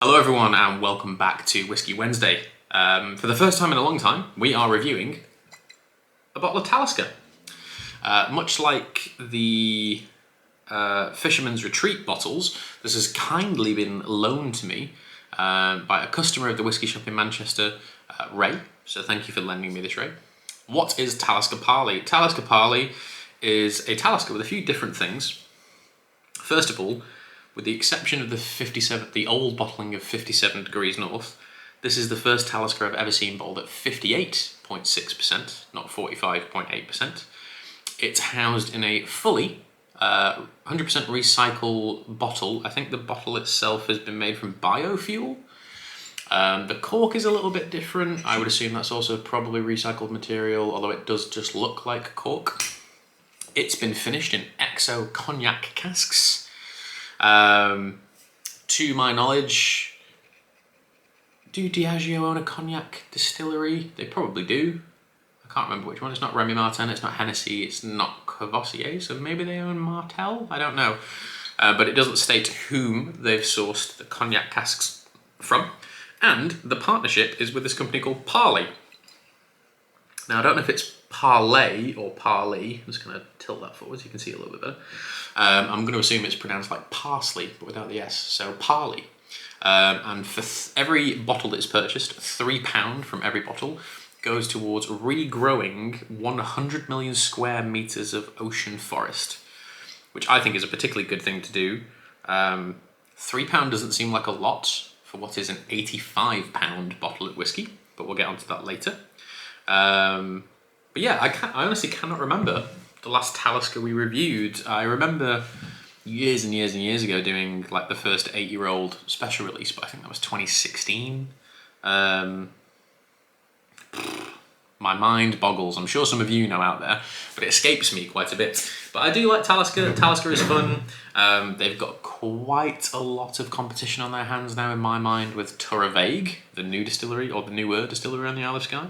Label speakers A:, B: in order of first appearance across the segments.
A: Hello everyone and welcome back to Whisky Wednesday. For the first time in a long time, we are reviewing a bottle of Talisker. Much like the Fisherman's Retreat bottles, this has kindly been loaned to me by a customer of the whisky shop in Manchester, Ray. So thank you for lending me this, Ray. What is Talisker Parley? Talisker Parley is a Talisker with a few different things. First of all, with the exception of the old bottling of 57 degrees north, this is the first Talisker I've ever seen bottled at 58.6%, not 45.8%. It's housed in a fully 100% recycle bottle. I think the bottle itself has been made from biofuel. The cork is a little bit different. I would assume that's also probably recycled material, although it does just look like cork. It's been finished in XO cognac casks. To my knowledge, do Diageo own a cognac distillery? They probably do. I can't remember which one. It's not Remy Martin, it's not Hennessy, it's not Courvoisier, so maybe they own Martell? I don't know. But it doesn't state whom they've sourced the cognac casks from. And the partnership is with this company called Parley. Now, I don't know if it's Parley or Parley. I'm just going to tilt that forward so you can see it a little bit better. I'm going to assume it's pronounced like parsley, but without the S, so Parley. And for every bottle that's purchased, £3 from every bottle goes towards regrowing 100 million square meters of ocean forest, which I think is a particularly good thing to do. £3 doesn't seem like a lot for what is an £85 bottle of whiskey, but we'll get onto that later. But yeah, I honestly cannot remember the last Talisker we reviewed. I remember years and years and years ago doing like the first 8-year-old special release, but I think that was 2016. My mind boggles. I'm sure some of you know out there, but it escapes me quite a bit. But I do like Talisker. Talisker is fun. They've got quite a lot of competition on their hands now in my mind with Torreveig, the new distillery, or the newer distillery on the Isle of Skye.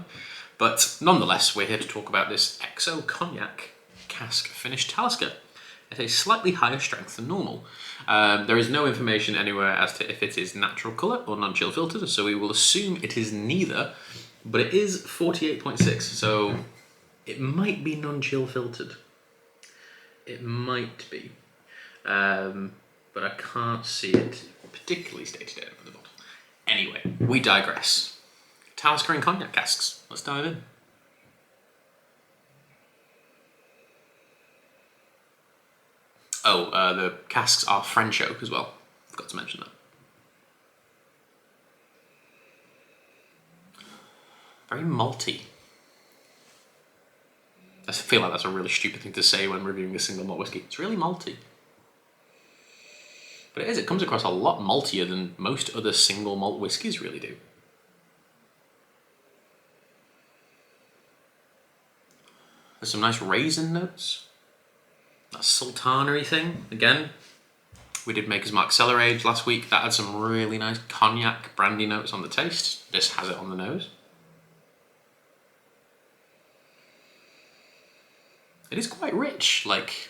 A: But nonetheless, we're here to talk about this XO cognac cask finished Talisker at a slightly higher strength than normal. There is no information anywhere as to if it is natural colour or non-chill filtered, so we will assume it is neither, but it is 48.6, so it might be non-chill filtered. It might be, but I can't see it particularly stated in the bottle. Anyway, we digress. Talisker and cognac casks. Let's dive in. Oh, the casks are French oak as well. Forgot to mention that. Very malty. I feel like that's a really stupid thing to say when reviewing a single malt whiskey. It's really malty. But it is, it comes across a lot maltier than most other single malt whiskies really do. There's some nice raisin notes. That sultanery thing, again. We did Maker's Mark Cellar Age last week. That had some really nice cognac brandy notes on the taste. This has it on the nose. It is quite rich. Like,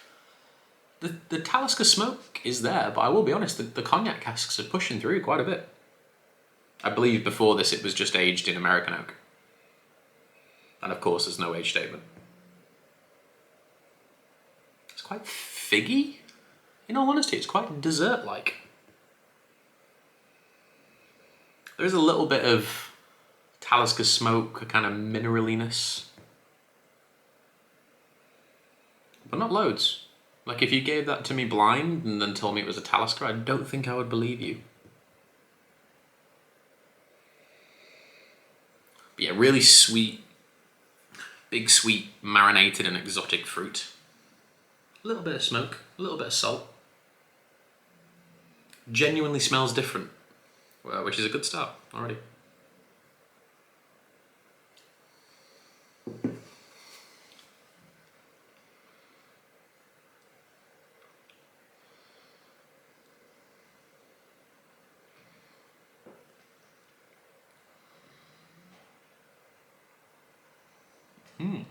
A: the Talisker smoke is there, but I will be honest, the cognac casks are pushing through quite a bit. I believe before this it was just aged in American oak. And of course there's no age statement. Quite figgy, in all honesty. It's quite dessert-like. There is a little bit of Talisker smoke, a kind of mineraliness, but not loads. Like if you gave that to me blind and then told me it was a Talisker, I don't think I would believe you. But yeah, really sweet, big sweet marinated and exotic fruit. A little bit of smoke, a little bit of salt. Genuinely smells different, which is a good start already. Well,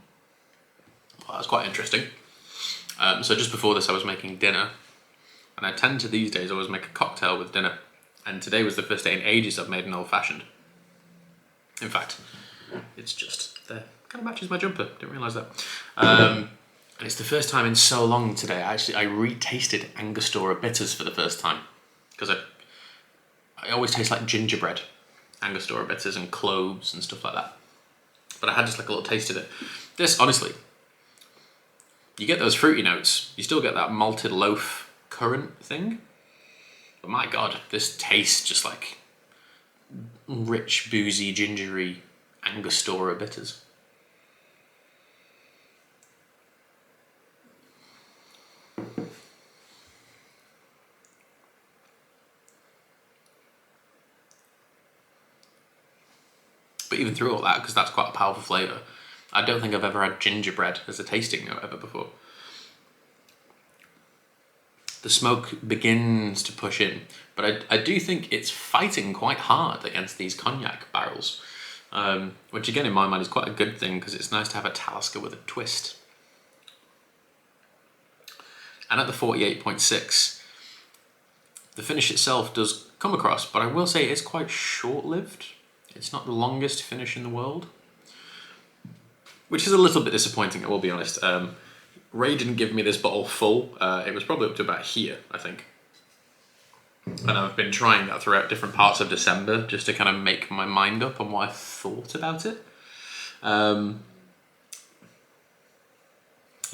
A: that's quite interesting. So just before this I was making dinner, and I tend to these days always make a cocktail with dinner. And today was the first day in ages I've made an old-fashioned. In fact, it's just there. Kind of matches my jumper, didn't realise that. And it's the first time in so long today, I retasted Angostura bitters for the first time. Because I always taste like gingerbread, Angostura bitters and cloves and stuff like that. But I had just like a little taste of it. This, honestly, you get those fruity notes, you still get that malted loaf currant thing. But my God, this tastes just like rich, boozy, gingery Angostura bitters. But even through all that, because that's quite a powerful flavour, I don't think I've ever had gingerbread as a tasting note ever before. The smoke begins to push in, but I do think it's fighting quite hard against these cognac barrels, which again in my mind is quite a good thing because it's nice to have a Talisker with a twist. And at the 48.6, the finish itself does come across, but I will say it's quite short-lived. It's not the longest finish in the world, which is a little bit disappointing, I will be honest. Ray didn't give me this bottle full. It was probably up to about here, I think. And I've been trying that throughout different parts of December just to kind of make my mind up on what I thought about it. Yeah,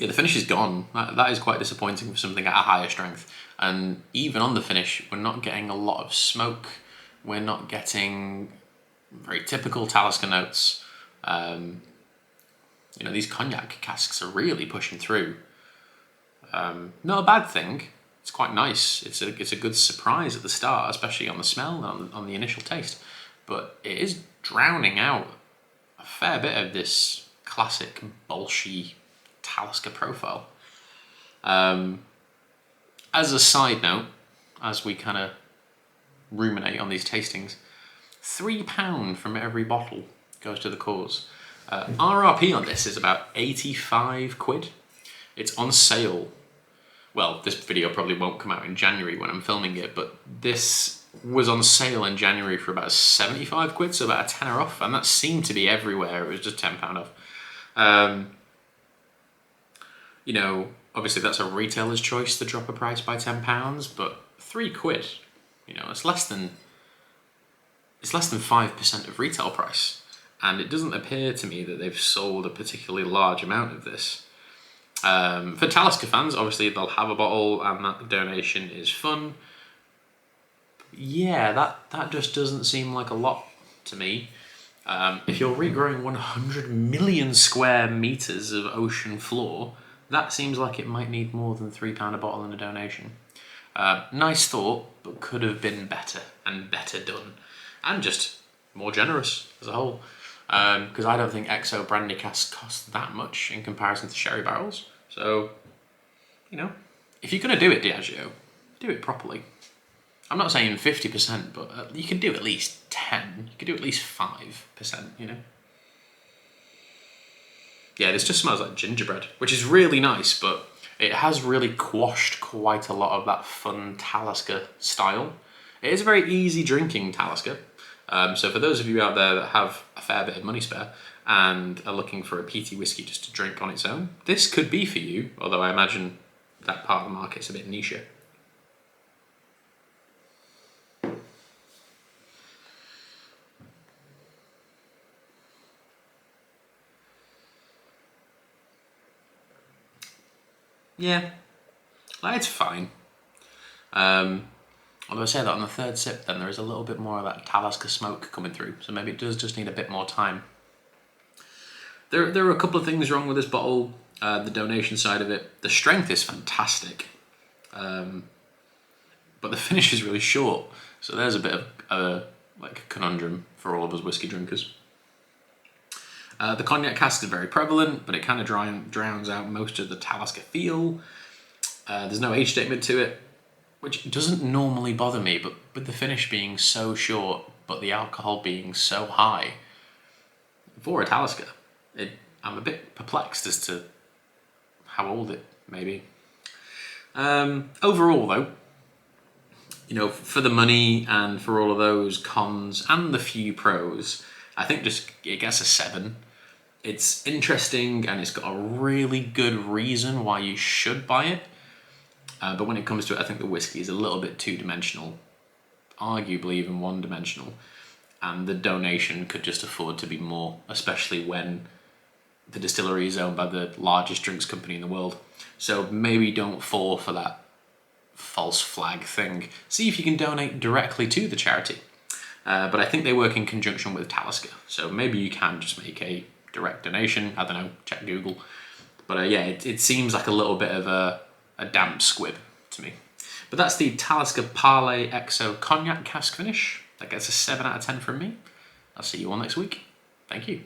A: the finish is gone. That is quite disappointing for something at a higher strength. And even on the finish, we're not getting a lot of smoke. We're not getting very typical Talisker notes. You know, these cognac casks are really pushing through. Not a bad thing. It's quite nice. It's a good surprise at the start, especially on the smell and on the initial taste. But it is drowning out a fair bit of this classic bolshy Talisker profile. As a side note, as we kind of ruminate on these tastings, £3 from every bottle goes to the cause. RRP on this is about 85 quid. It's on sale. Well, this video probably won't come out in January when I'm filming it, but this was on sale in January for about 75 quid, so about a tenner off, and that seemed to be everywhere. It was just £10 off. You know, obviously that's a retailer's choice to drop a price by £10, but £3, you know, it's less than 5% of retail price. And it doesn't appear to me that they've sold a particularly large amount of this. For Talisker fans, obviously they'll have a bottle and that donation is fun. Yeah, that just doesn't seem like a lot to me. If you're regrowing 100 million square meters of ocean floor, that seems like it might need more than £3 a bottle in a donation. Nice thought, but could have been better and better done. And just more generous as a whole. Because I don't think XO brandy casks cost that much in comparison to sherry barrels. So, you know, if you're going to do it, Diageo, do it properly. I'm not saying 50%, but you can do at least 10. You could do at least 5%, you know. Yeah, this just smells like gingerbread, which is really nice, but it has really quashed quite a lot of that fun Talisker style. It is a very easy drinking Talisker. So for those of you out there that have a fair bit of money spare and are looking for a peaty whiskey just to drink on its own, this could be for you, although I imagine that part of the market's a bit niche. Yeah, it's fine. Although I say that on the third sip, then there is a little bit more of that Talisker smoke coming through, so maybe it does just need a bit more time. There are a couple of things wrong with this bottle. The donation side of it, the strength is fantastic, but the finish is really short. So there's a bit of a conundrum for all of us whiskey drinkers. The cognac cask is very prevalent, but it kind of drowns out most of the Talisker feel. There's no age statement to it, which doesn't normally bother me, but with the finish being so short, but the alcohol being so high, for a Talisker, I'm a bit perplexed as to how old it may be. Overall, though, you know, for the money and for all of those cons and the few pros, I think just it gets a 7. It's interesting and it's got a really good reason why you should buy it. But when it comes to it, I think the whiskey is a little bit two-dimensional, arguably even one-dimensional. And the donation could just afford to be more, especially when the distillery is owned by the largest drinks company in the world. So maybe don't fall for that false flag thing. See if you can donate directly to the charity. But I think they work in conjunction with Talisker. So maybe you can just make a direct donation. I don't know, check Google. But yeah, it seems like a little bit of a damp squib to me. But that's the Talisker Parley XO Cognac cask finish. That gets a 7 out of 10 from me. I'll see you all next week. Thank you.